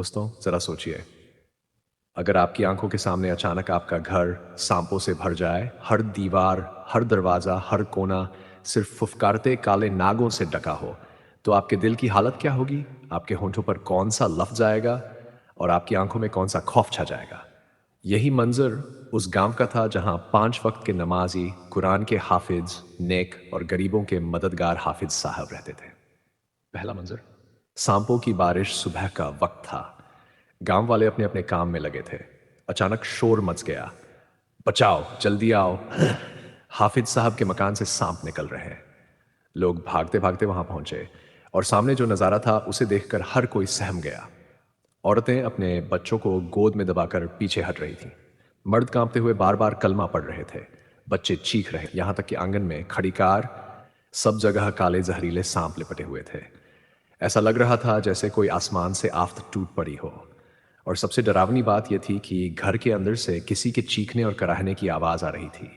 दोस्तों जरा सोचिए, अगर आपकी आंखों के सामने अचानक आपका घर सांपों से भर जाए, हर दीवार, हर दरवाजा, हर कोना सिर्फ फुफकारते काले नागों से ढका हो, तो आपके दिल की हालत क्या होगी? आपके होंठों पर कौन सा लफ्ज आएगा और आपकी आंखों में कौन सा खौफ छा जाएगा? यही मंजर उस गांव का था जहां 5 वक्त के नमाजी, कुरान के हाफिज, नेक और गरीबों के मददगार हाफिज साहब रहते थे। पहला मंजर, सांपों की बारिश सुबह का वक्त था। गांव वाले अपने अपने काम में लगे थे। अचानक शोर मच गया, बचाओ, जल्दी आओ। हाफिज साहब के मकान से सांप निकल रहे हैं। लोग भागते भागते वहां पहुंचे और सामने जो नजारा था उसे देखकर हर कोई सहम गया। औरतें अपने बच्चों को गोद में दबाकर पीछे हट रही थीं। मर्द कांपते हुए बार बार कलमा पढ़ रहे थे। बच्चे चीख रहे, यहां तक कि आंगन में खड़ी कार, सब जगह काले जहरीले सांप लिपटे हुए थे। ऐसा लग रहा था जैसे कोई आसमान से आफत टूट पड़ी हो। और सबसे डरावनी बात यह थी कि घर के अंदर से किसी के चीखने और कराहने की आवाज आ रही थी।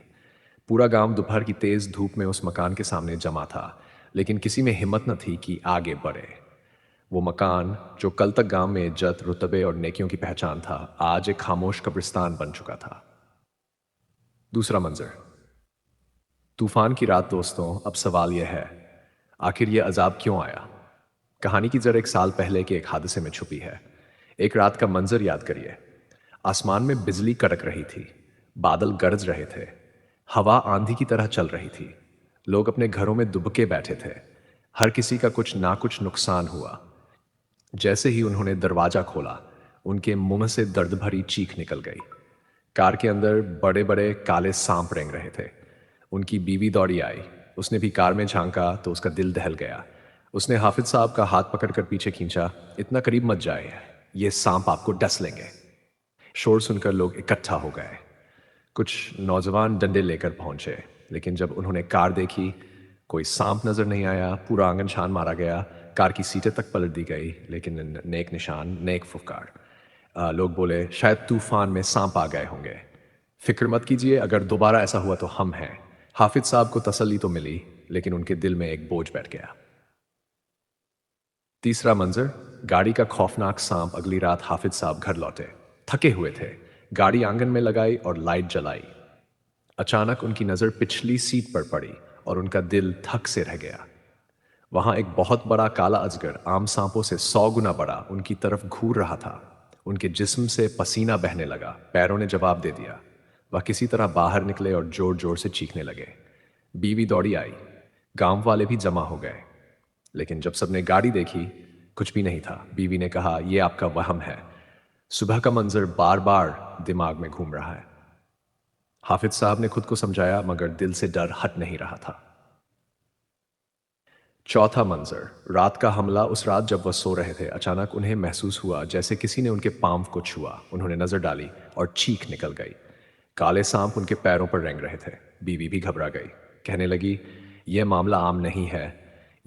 पूरा गांव दोपहर की तेज धूप में उस मकान के सामने जमा था, लेकिन किसी में हिम्मत न थी कि आगे बढ़े। वो मकान जो कल तक गांव में इज्जत, रुतबे और नेकियों की पहचान था, आज एक खामोश कब्रिस्तान बन चुका था। दूसरा मंजर, तूफान की रात। दोस्तों, अब सवाल यह है, आखिर यह अजाब क्यों आया? कहानी की जड़ 1 साल पहले के एक हादसे में छुपी है। एक रात का मंजर याद करिए। आसमान में बिजली कड़क रही थी, बादल गरज रहे थे, हवा आंधी की तरह चल रही थी। लोग अपने घरों में दुबके बैठे थे। हर किसी का कुछ ना कुछ नुकसान हुआ। जैसे ही उन्होंने दरवाजा खोला, उनके मुंह से दर्द भरी चीख निकल गई। कार के अंदर बड़े बड़े काले सांप रेंग रहे थे। उनकी बीवी दौड़ी आई। उसने भी कार में झांका तो उसका दिल दहल गया। उसने हाफिज साहब का हाथ पकड़कर पीछे खींचा, इतना करीब मत जाए, ये सांप आपको डस लेंगे। शोर सुनकर लोग इकट्ठा हो गए। कुछ नौजवान डंडे लेकर पहुंचे, लेकिन जब उन्होंने कार देखी, कोई सांप नजर नहीं आया। पूरा आंगन छान मारा गया, कार की सीटें तक पलट दी गई, लेकिन नेक निशान, नेक फुफकार। लोग बोले, शायद तूफान में सांप आ गए होंगे। फिक्र मत कीजिए, अगर दोबारा ऐसा हुआ तो हम हैं। हाफिज साहब को तसल्ली तो मिली, लेकिन उनके दिल में एक बोझ बैठ गया। तीसरा मंजर, गाड़ी का खौफनाक सांप। अगली रात हाफिज साहब घर लौटे, थके हुए थे। गाड़ी आंगन में लगाई और लाइट जलाई। अचानक उनकी नजर पिछली सीट पर पड़ी और उनका दिल धक से रह गया। वहां एक बहुत बड़ा काला अजगर, आम सांपों से 100 गुना बड़ा, उनकी तरफ घूर रहा था। उनके जिस्म से पसीना बहने लगा। पैरों ने जवाब दे दिया। वह किसी तरह बाहर निकले और जोर जोर से चीखने लगे। बीवी दौड़ी आई। गांव वाले भी जमा हो गए, लेकिन जब सबने गाड़ी देखी, कुछ भी नहीं था। बीवी ने कहा, यह आपका वहम है। सुबह का मंजर बार बार दिमाग में घूम रहा है। हाफिज साहब ने खुद को समझाया, मगर दिल से डर हट नहीं रहा था। चौथा मंजर, रात का हमला। उस रात जब वह सो रहे थे, अचानक उन्हें महसूस हुआ जैसे किसी ने उनके पांव को छुआ। उन्होंने नजर डाली और चीख निकल गई। काले सांप उनके पैरों पर रेंग रहे थे। बीवी भी घबरा गई, कहने लगी, यह मामला आम नहीं है,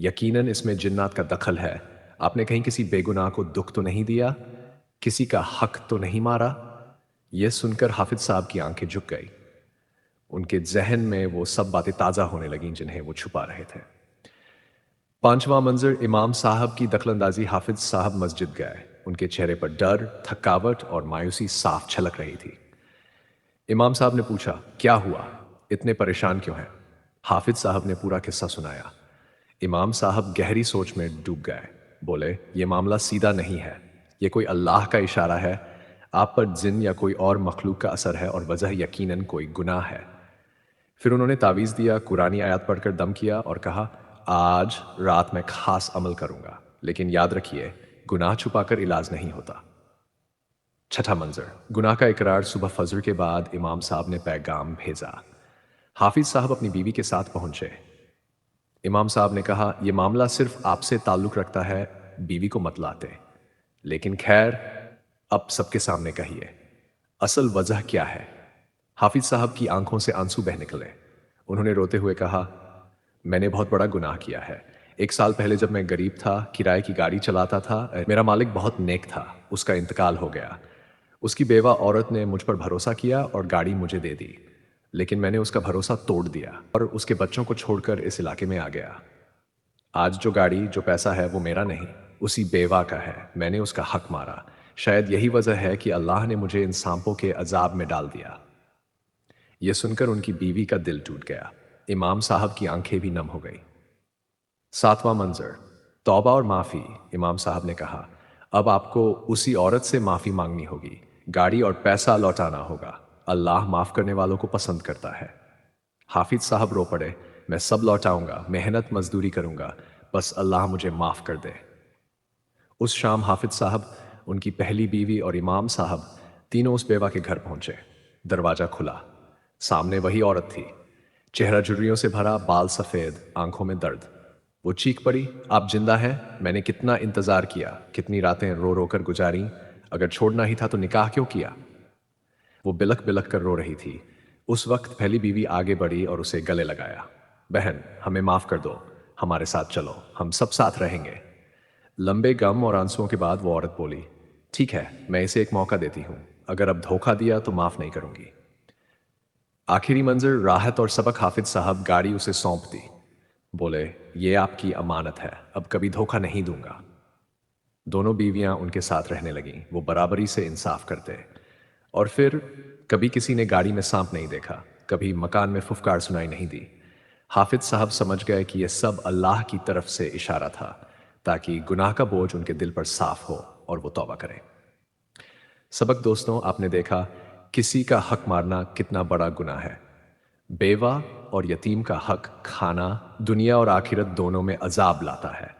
यकीनन इसमें जिन्नात का दखल है। आपने कहीं किसी बेगुनाह को दुख तो नहीं दिया, किसी का हक तो नहीं मारा? यह सुनकर हाफिज साहब की आंखें झुक गई। उनके जहन में वो सब बातें ताजा होने लगीं जिन्हें वो छुपा रहे थे। पांचवा मंजर, इमाम साहब की दखलंदाजी। हाफिज साहब मस्जिद गए। उनके चेहरे पर डर, थकावट और मायूसी साफ झलक रही थी। इमाम साहब ने पूछा, क्या हुआ, इतने परेशान क्यों हैं? हाफिज साहब ने पूरा किस्सा सुनाया। इमाम साहब गहरी सोच में डूब गए। बोले, ये मामला सीधा नहीं है, ये कोई अल्लाह का इशारा है। आप पर जिन या कोई और मखलूक का असर है और वजह यकीनन कोई गुनाह है। फिर उन्होंने तावीज़ दिया, कुरानी आयत पढ़कर दम किया और कहा, आज रात में खास अमल करूंगा, लेकिन याद रखिए, गुनाह छुपाकर इलाज नहीं होता। छठा मंजर, गुनाह का इकरार। सुबह फजर के बाद इमाम साहब ने पैगाम भेजा। हाफिज साहब अपनी बीवी के साथ पहुंचे। इमाम साहब ने कहा, यह मामला सिर्फ आपसे ताल्लुक रखता है, बीवी को मत लाते। लेकिन खैर, अब सबके सामने कहिए, असल वजह क्या है? हाफिज साहब की आंखों से आंसू बह निकले। उन्होंने रोते हुए कहा, मैंने बहुत बड़ा गुनाह किया है। 1 साल पहले जब मैं गरीब था, किराए की गाड़ी चलाता था, मेरा मालिक बहुत नेक था, उसका इंतकाल हो गया। उसकी बेवा औरत ने मुझ पर भरोसा किया और गाड़ी मुझे दे दी, लेकिन मैंने उसका भरोसा तोड़ दिया और उसके बच्चों को छोड़कर इस इलाके में आ गया। आज जो गाड़ी, जो पैसा है, वो मेरा नहीं, उसी बेवा का है। मैंने उसका हक मारा। शायद यही वजह है कि अल्लाह ने मुझे इन सांपों के अजाब में डाल दिया। यह सुनकर उनकी बीवी का दिल टूट गया। इमाम साहब की आंखें भी नम हो गई। सातवां मंजर, तौबा और माफ़ी। इमाम साहब ने कहा, अब आपको उसी औरत से माफ़ी मांगनी होगी, गाड़ी और पैसा लौटाना होगा। अल्लाह माफ़ करने वालों को पसंद करता है। हाफिज साहब रो पड़े, मैं सब लौटाऊंगा, मेहनत मजदूरी करूंगा, बस अल्लाह मुझे माफ़ कर दे। उस शाम हाफिज साहब, उनकी पहली बीवी और इमाम साहब तीनों उस बेवा के घर पहुंचे। दरवाजा खुला, सामने वही औरत थी, चेहरा झुर्रियों से भरा, बाल सफ़ेद, आंखों में दर्द। वो चीख पड़ी, आप जिंदा हैं? मैंने कितना इंतज़ार किया, कितनी रातें रो रो कर गुजारी। अगर छोड़ना ही था तो निकाह क्यों किया? वो बिलख बिलख कर रो रही थी। उस वक्त पहली बीवी आगे बढ़ी और उसे गले लगाया। बहन, हमें माफ़ कर दो, हमारे साथ चलो, हम सब साथ रहेंगे। लंबे गम और आंसुओं के बाद वो औरत बोली, ठीक है, मैं इसे एक मौका देती हूँ, अगर अब धोखा दिया तो माफ़ नहीं करूंगी। आखिरी मंजिल राहत और सबक। हाफिज साहब गाड़ी उसे सौंप दी। बोले, ये आपकी अमानत है, अब कभी धोखा नहीं दूंगा। दोनों बीवियां उनके साथ रहने लगीं। वो बराबरी से इंसाफ करते। और फिर कभी किसी ने गाड़ी में सांप नहीं देखा, कभी मकान में फुफकार सुनाई नहीं दी। हाफिज साहब समझ गए कि यह सब अल्लाह की तरफ से इशारा था, ताकि गुनाह का बोझ उनके दिल पर साफ हो और वो तौबा करें। सबक दोस्तों, आपने देखा किसी का हक मारना कितना बड़ा गुनाह है। बेवा और यतीम का हक खाना दुनिया और आखिरत दोनों में अजाब लाता है।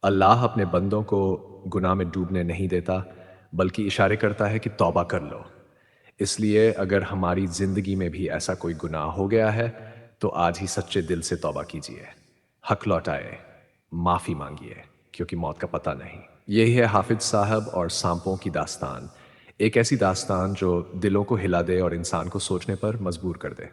अल्लाह अपने बंदों को गुनाह में डूबने नहीं देता, बल्कि इशारे करता है कि तौबा कर लो। इसलिए अगर हमारी जिंदगी में भी ऐसा कोई गुनाह हो गया है तो आज ही सच्चे दिल से तौबा कीजिए, हक लौटाए, माफी मांगिए, क्योंकि मौत का पता नहीं। यही है हाफिज साहब और सांपों की दास्तान। एक ऐसी दास्तान जो दिलों को हिला दे और इंसान को सोचने पर मजबूर कर दे।